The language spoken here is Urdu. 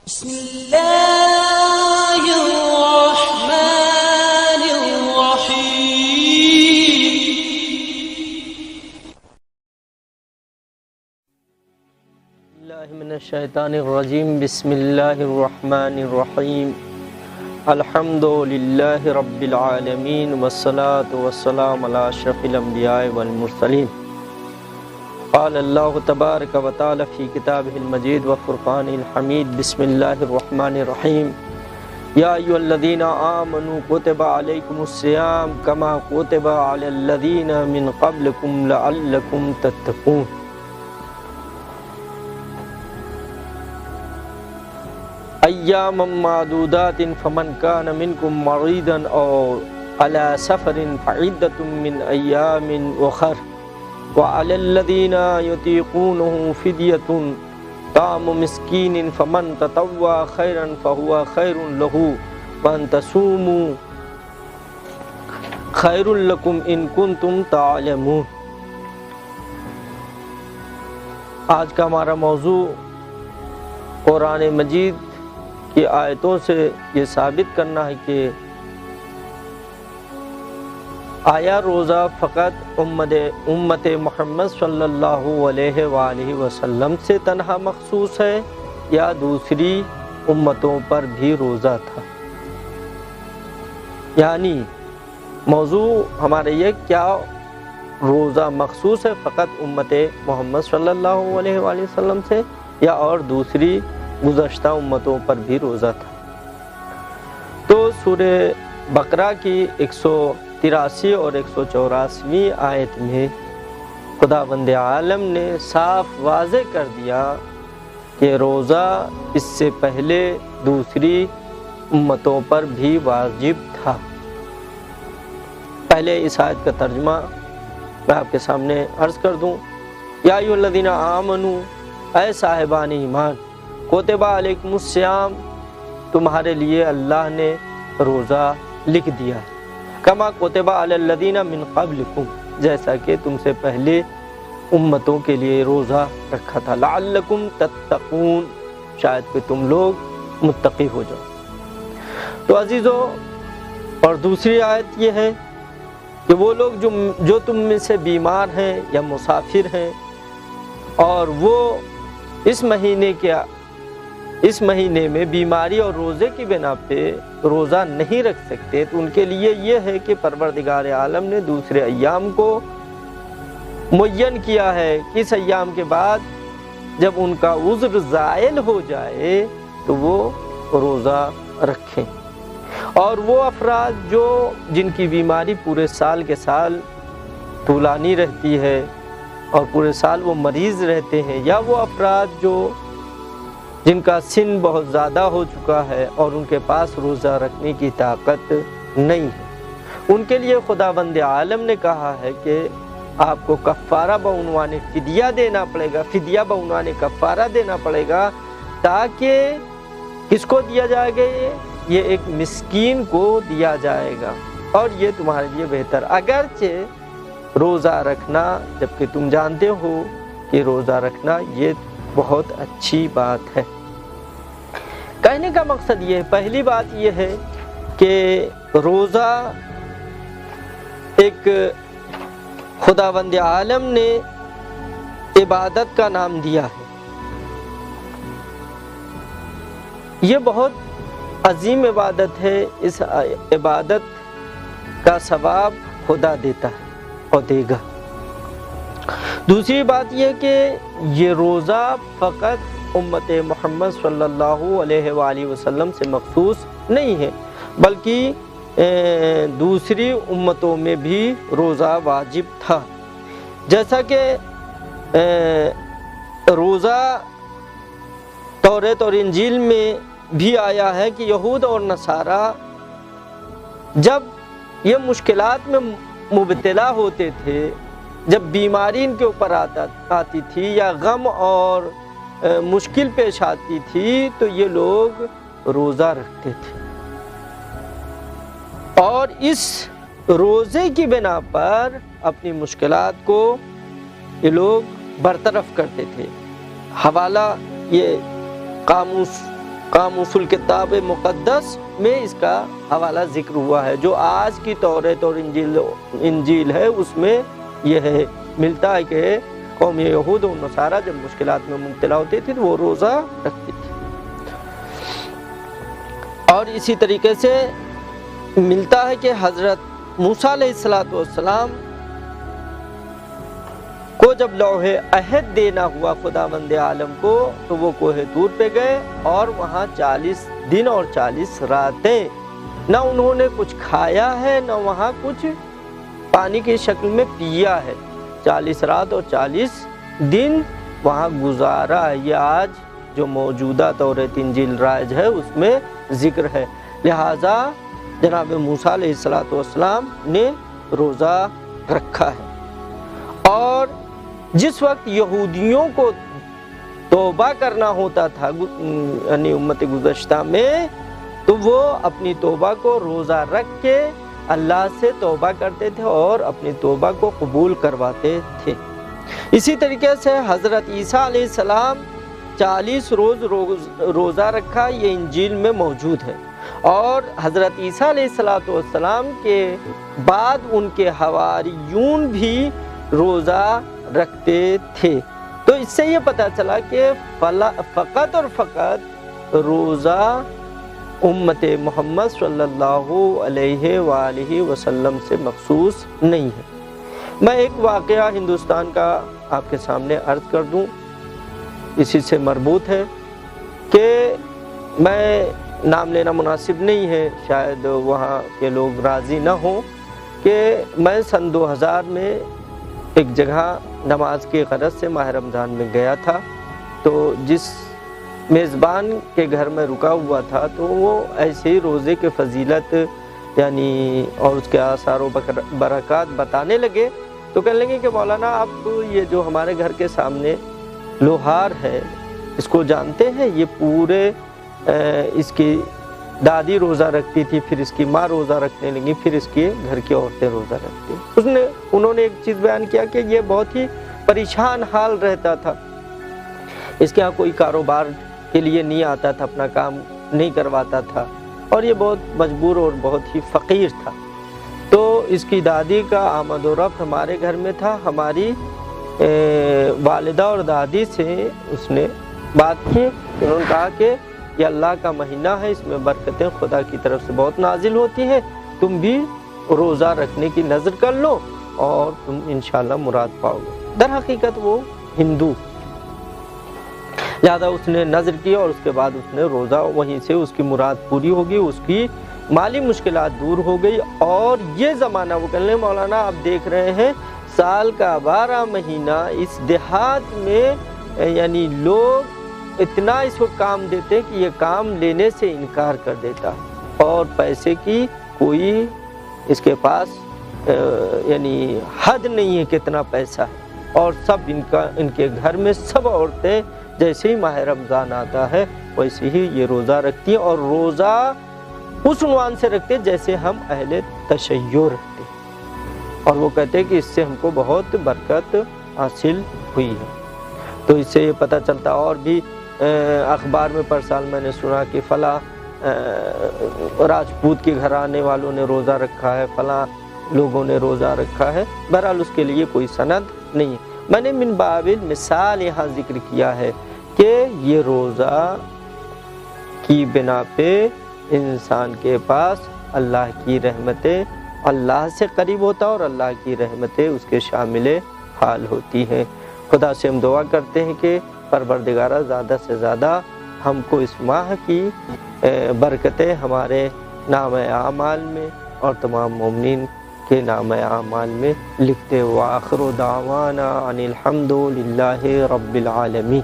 بسم اللہ الرحمن الرحیم من الشیطان الرجیم بسم اللہ الرحمن الرحیم الحمد للہ رب العالمین والصلاة والسلام علی اشرف الانبیاء والمرسلین قال اللہ تبارک و تعالی فی کتابہ المجید وفرقان الحمید بسم اللہ الرحمن الرحیم یا ایھا الذین آمنوا کتب علیکم الصیام کما کتب علی الذین من قبلکم لعلکم تتقون۔ ایاما معدودات فمن کان منکم مریضا او علی سفر فعدۃ من ایام اخر وعلى الذين يطيقونه فدية طعام مسكين فمن تطوع خيرا فهو خير له وأن تصوموا خير لكم إن كنتم تعلمون۔ آج کا ہمارا موضوع قرآن مجید کی آیتوں سے یہ ثابت کرنا ہے کہ آیا روزہ فقط امت محمد صلی اللہ علیہ وآلہ وسلم سے تنہا مخصوص ہے یا دوسری امتوں پر بھی روزہ تھا؟ یعنی موضوع ہمارے یہ کیا روزہ مخصوص ہے فقط امت محمد صلی اللہ علیہ وآلہ وسلم سے یا اور دوسری گزشتہ امتوں پر بھی روزہ تھا؟ تو سورہ بقرہ کی 183 اور 184ویں آیت میں خداوند عالم نے صاف واضح کر دیا کہ روزہ اس سے پہلے دوسری امتوں پر بھی واجب تھا۔ پہلے اس آیت کا ترجمہ میں آپ کے سامنے عرض کر دوں۔ یا ایھا الذین آمنوا، اے صاحبان ایمان، کتب علیکم الصیام، تمہارے لیے اللہ نے روزہ لکھ دیا ہے، کما کتب علی الذین من قبلکم، جیسا کہ تم سے پہلے امتوں کے لیے روزہ رکھا تھا، لعلکم تتقون، شاید کہ تم لوگ متقی ہو جاؤ۔ تو عزیزو، اور دوسری آیت یہ ہے کہ وہ لوگ جو تم میں سے بیمار ہیں یا مسافر ہیں اور وہ اس مہینے میں بیماری اور روزے کی بنا پہ روزہ نہیں رکھ سکتے، تو ان کے لیے یہ ہے کہ پروردگار عالم نے دوسرے ایام کو معین کیا ہے کہ اس ایام کے بعد جب ان کا عذر زائل ہو جائے تو وہ روزہ رکھیں۔ اور وہ افراد جن کی بیماری پورے سال کے سال طولانی رہتی ہے اور پورے سال وہ مریض رہتے ہیں، یا وہ افراد جن کا سن بہت زیادہ ہو چکا ہے اور ان کے پاس روزہ رکھنے کی طاقت نہیں ہے، ان کے لیے خداوند عالم نے کہا ہے کہ آپ کو کفارہ بعنوان فدیہ دینا پڑے گا، فدیہ بعنوان کفارہ دینا پڑے گا، تاکہ کس کو دیا جائے گا؟ یہ ایک مسکین کو دیا جائے گا، اور یہ تمہارے لیے بہتر، اگرچہ روزہ رکھنا، جبکہ تم جانتے ہو کہ روزہ رکھنا یہ بہت اچھی بات ہے۔ کہنے کا مقصد یہ ہے، پہلی بات یہ ہے کہ روزہ ایک خداوند عالم نے عبادت کا نام دیا ہے، یہ بہت عظیم عبادت ہے، اس عبادت کا ثواب خدا دیتا ہے اور دے گا۔ دوسری بات یہ کہ یہ روزہ فقط امت محمد صلی اللہ علیہ وآلہ وسلم سے مخصوص نہیں ہے، بلکہ دوسری امتوں میں بھی روزہ واجب تھا، جیسا کہ روزہ تورات اور انجیل میں بھی آیا ہے کہ یہود اور نصارہ جب یہ مشکلات میں مبتلا ہوتے تھے، جب بیماری ان کے اوپر آتی تھی یا غم اور مشکل پیش آتی تھی، تو یہ لوگ روزہ رکھتے تھے، اور اس روزے کی بنا پر اپنی مشکلات کو یہ لوگ برطرف کرتے تھے۔ حوالہ یہ قاموس قاموس الکتاب مقدس میں اس کا حوالہ ذکر ہوا ہے۔ جو آج کی توریت اور انجیل ہے اس میں یہ ہے ملتا ہے کہ قوم یہود و نصارہ جب مشکلات میں مبتلا ہوتی تھی تو وہ روزہ رکھتی تھی۔ اور اسی طریقے سے ملتا ہے کہ حضرت موسیٰ علیہ السلام کو جب لوح عہد دینا ہوا خداوند عالم کو تو وہ کوہ طور پہ گئے اور وہاں 40 دن اور 40 راتیں نہ انہوں نے کچھ کھایا ہے نہ وہاں کچھ پانی کی شکل میں پیا ہے۔ 40 رات اور 40 دن وہاں گزارا ہے۔ یہ آج جو موجودہ توریت انجیل رائج ہے اس میں ذکر ہے۔ لہٰذا جناب موسیٰ علیہ السلام نے روزہ رکھا ہے۔ اور جس وقت یہودیوں کو توبہ کرنا ہوتا تھا یعنی امت گزشتہ میں تو وہ اپنی توبہ کو روزہ رکھ کے اللہ سے توبہ کرتے تھے اور اپنی توبہ کو قبول کرواتے تھے۔ اسی طریقے سے حضرت عیسیٰ علیہ السلام 40 روز روزہ رکھا، یہ انجیل میں موجود ہے۔ اور حضرت عیسیٰ علیہ السلام کے بعد ان کے حواریون بھی روزہ رکھتے تھے۔ تو اس سے یہ پتہ چلا کہ فقط اور فقط روزہ امت محمد صلی اللہ علیہ وآلہ وسلم سے مخصوص نہیں ہے۔ میں ایک واقعہ ہندوستان کا آپ کے سامنے عرض کر دوں، اسی سے مربوط ہے کہ میں نام لینا مناسب نہیں ہے، شاید وہاں کے لوگ راضی نہ ہوں، کہ میں سن 2000 میں ایک جگہ نماز کی غرض سے ماہ رمضان میں گیا تھا۔ تو جس میزبان کے گھر میں رکا ہوا تھا تو وہ ایسے ہی روزے کے فضیلت یعنی اور اس کے آثار و برکات بتانے لگے۔ تو کہنے لگے کہ مولانا آپ یہ جو ہمارے گھر کے سامنے لوہار ہے اس کو جانتے ہیں؟ یہ پورے اس کی دادی روزہ رکھتی تھی، پھر اس کی ماں روزہ رکھنے لگی، پھر اس کے گھر کی عورتیں روزہ رکھتی۔ انہوں نے ایک چیز بیان کیا کہ یہ بہت ہی پریشان حال رہتا تھا، اس کے یہاں کوئی کاروبار کے لیے نہیں آتا تھا، اپنا کام نہیں کرواتا تھا اور یہ بہت مجبور اور بہت ہی فقیر تھا۔ تو اس کی دادی کا آمد و رفت ہمارے گھر میں تھا۔ ہماری والدہ اور دادی سے اس نے بات کی، انہوں نے کہا کہ یہ اللہ کا مہینہ ہے، اس میں برکتیں خدا کی طرف سے بہت نازل ہوتی ہیں، تم بھی روزہ رکھنے کی نظر کر لو اور تم انشاءاللہ مراد پاؤ گے۔ در حقیقت وہ ہندو، لہٰذا اس نے نظر کی اور اس کے بعد اس نے روزہ، وہیں سے اس کی مراد پوری ہوگی، اس کی مالی مشکلات دور ہو گئی۔ اور یہ زمانہ وہ کہنے مولانا آپ دیکھ رہے ہیں سال کا 12 مہینہ اس دیہات میں یعنی لوگ اتنا اس کو کام دیتے کہ یہ کام لینے سے انکار کر دیتا اور پیسے کی کوئی اس کے پاس یعنی حد نہیں ہے کتنا پیسہ ہے۔ اور سب ان کے گھر میں سب عورتیں جیسے ہی ماہ رمضان آتا ہے ویسے ہی یہ روزہ رکھتی ہیں، اور روزہ اس عنوان سے رکھتے جیسے ہم اہل تشیع رکھتے، اور وہ کہتے ہیں کہ اس سے ہم کو بہت برکت حاصل ہوئی ہے۔ تو اس سے یہ پتہ چلتا، اور بھی اخبار میں پر سال میں نے سنا کہ فلاں راجپوت کے گھرانے والوں نے روزہ رکھا ہے، فلاں لوگوں نے روزہ رکھا ہے۔ بہرحال اس کے لیے کوئی سند نہیں ہے۔ میں نے من باب مثال یہاں ذکر کیا ہے کہ یہ روزہ کی بنا پہ انسان کے پاس اللہ کی رحمتیں، اللہ سے قریب ہوتا اور اللہ کی رحمتیں اس کے شامل حال ہوتی ہیں۔ خدا سے ہم دعا کرتے ہیں کہ پروردگارہ زیادہ سے زیادہ ہم کو اس ماہ کی برکتیں ہمارے نام اعمال میں اور تمام مومنین کے نام اعمال میں لکھتے۔ وآخر دعوانا ان الحمد للہ رب العالمین۔